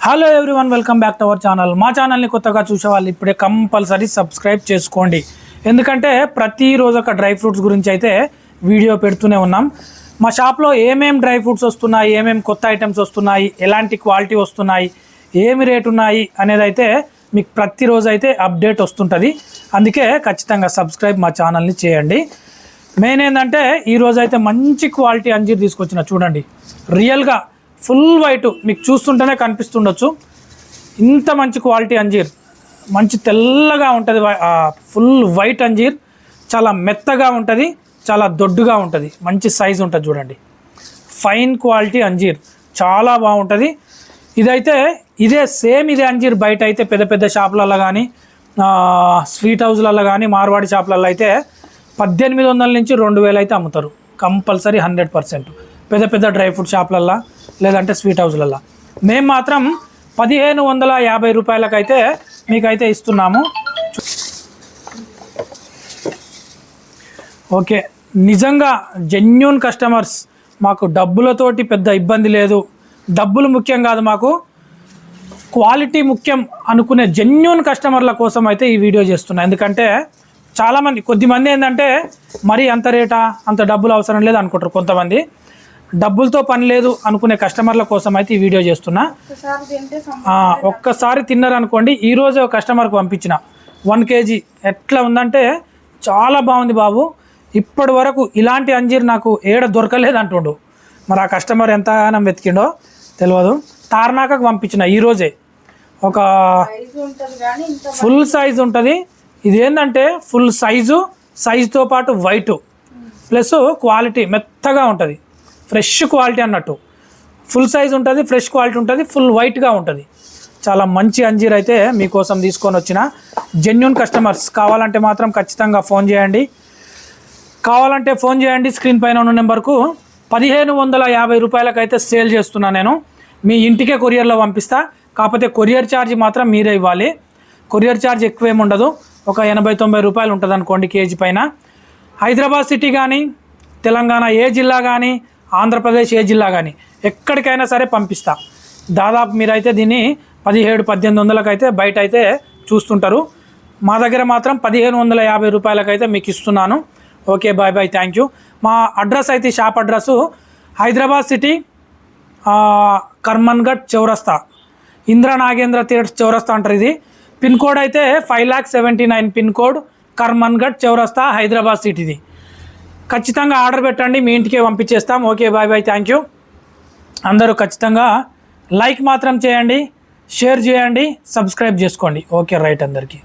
Hello everyone, welcome back to our channel. మా ఛానల్ని కొత్తగా చూసే వాళ్ళు ఇప్పుడే కంపల్సరీ సబ్స్క్రైబ్ చేసుకోండి. ఎందుకంటే ప్రతిరోజు ఒక డ్రై ఫ్రూట్స్ గురించి అయితే వీడియో పెడుతూనే ఉన్నాం. మా షాప్లో ఏమేమి డ్రై ఫ్రూట్స్ వస్తున్నాయి, ఏమేమి కొత్త ఐటమ్స్ వస్తున్నాయి, ఎలాంటి క్వాలిటీ వస్తున్నాయి, ఏమి రేట్ ఉన్నాయి అనేది అయితే మీకు ప్రతిరోజు అయితే అప్డేట్ వస్తుంటుంది. అందుకే ఖచ్చితంగా సబ్స్క్రైబ్ మా ఛానల్ని చేయండి. మెయిన్ ఏంటంటే ఈరోజు అయితే మంచి క్వాలిటీ అంజీర్ తీసుకొచ్చిన. చూడండి, రియల్గా ఫుల్ వైట్, మీకు చూస్తుంటేనే కనిపిస్తుండొచ్చు. ఇంత మంచి క్వాలిటీ అంజీర్, మంచి తెల్లగా ఉంటుంది, ఫుల్ వైట్ అంజీర్, చాలా మెత్తగా ఉంటుంది, చాలా దొడ్డుగా ఉంటుంది, మంచి సైజు ఉంటుంది. చూడండి, ఫైన్ క్వాలిటీ అంజీర్, చాలా బాగుంటుంది. ఇదైతే ఇదే అంజీర్ బయట అయితే పెద్ద పెద్ద షాపులలో కానీ స్వీట్ హౌస్లలో కానీ మార్వాడి షాపులలో అయితే 1800 నుంచి 2000 అయితే అమ్ముతారు కంపల్సరీ 100%. పెద్ద పెద్ద డ్రై ఫ్రూట్ షాపులల్లో లేదంటే స్వీట్ హౌస్లల్లో. మేము మాత్రం 1550 రూపాయలకైతే మీకైతే ఇస్తున్నాము. ఓకే, నిజంగా జెన్యూన్ కస్టమర్స్, మాకు డబ్బులతోటి పెద్ద ఇబ్బంది లేదు, డబ్బులు ముఖ్యం కాదు, మాకు క్వాలిటీ ముఖ్యం అనుకునే జెన్యూన్ కస్టమర్ల కోసం అయితే ఈ వీడియో చేస్తున్నా. ఎందుకంటే చాలామంది, కొద్దిమంది ఏంటంటే మరీ అంత రేటా, అంత డబ్బులు అవసరం లేదు అనుకుంటారు. కొంతమంది డబ్బులతో పని లేదు అనుకునే కస్టమర్ల కోసం అయితే ఈ వీడియో చేస్తున్నా. ఒక్కసారి తిన్నారనుకోండి, ఈరోజు ఒక కస్టమర్కి పంపించిన 1 kg ఎట్లా ఉందంటే చాలా బాగుంది బాబు, ఇప్పటి వరకు ఇలాంటి అంజీర్ నాకు ఏడ దొరకలేదు అంటుండు. మరి ఆ కస్టమర్ ఎంతగానో వెతికిండో తెలియదు. తార్నాకకు పంపించిన ఈరోజే. ఒక ఫుల్ సైజు ఉంటుంది. ఇది ఏంటంటే ఫుల్ సైజుతో పాటు వైట్ ప్లస్ క్వాలిటీ మెత్తగా ఉంటుంది, ఫ్రెష్ క్వాలిటీ అన్నట్టు. ఫుల్ సైజ్ ఉంటుంది, ఫ్రెష్ క్వాలిటీ ఉంటుంది, ఫుల్ వైట్గా ఉంటుంది. చాలా మంచి అంజీర్ అయితే మీకోసం తీసుకొని వచ్చిన. జెన్యూన్ కస్టమర్స్ కావాలంటే మాత్రం ఖచ్చితంగా ఫోన్ చేయండి. స్క్రీన్ పైన ఉన్న నెంబర్కు 1550 రూపాయలకైతే సేల్ చేస్తున్నా నేను. మీ ఇంటికే కొరియర్లో పంపిస్తా. కాకపోతే కొరియర్ ఛార్జ్ మాత్రం మీరే ఇవ్వాలి. కొరియర్ ఛార్జ్ ఎక్కువ ఏమి ఉండదు, ఒక 80-90 రూపాయలు ఉంటుంది అనుకోండి కేజీ పైన. హైదరాబాద్ సిటీ కానీ, తెలంగాణ ఏ జిల్లా కానీ, ఆంధ్రప్రదేశ్ ఏ జిల్లా కానీ, ఎక్కడికైనా సరే పంపిస్తా. దాదాపు మీరైతే దీన్ని 1700-1800 అయితే బయట అయితే చూస్తుంటారు. మా దగ్గర మాత్రం 1550 రూపాయలకైతే మీకు ఇస్తున్నాను. Okay, bye bye, thank you. మా అడ్రస్ అయితే, shop address Hyderabad city, Karmanghat చౌరస్తా, ఇంద్ర నాగేంద్ర థియేటర్ చౌరస్తా అంటారు. ఇది పిన్ కోడ్ అయితే 5,79,000 పిన్ కోడ్, కర్మన్ఘట్ చౌరస్తా, హైదరాబాద్ సిటీది. ఖచ్చితంగా ఆర్డర్ పెట్టండి, మీ ఇంటికే పంపించేస్తాం. Okay, bye bye, thank you. అందరూ ఖచ్చితంగా లైక్ మాత్రం చేయండి, షేర్ చేయండి, సబ్స్క్రైబ్ చేసుకోండి. ఓకే, రైట్ అందరికీ.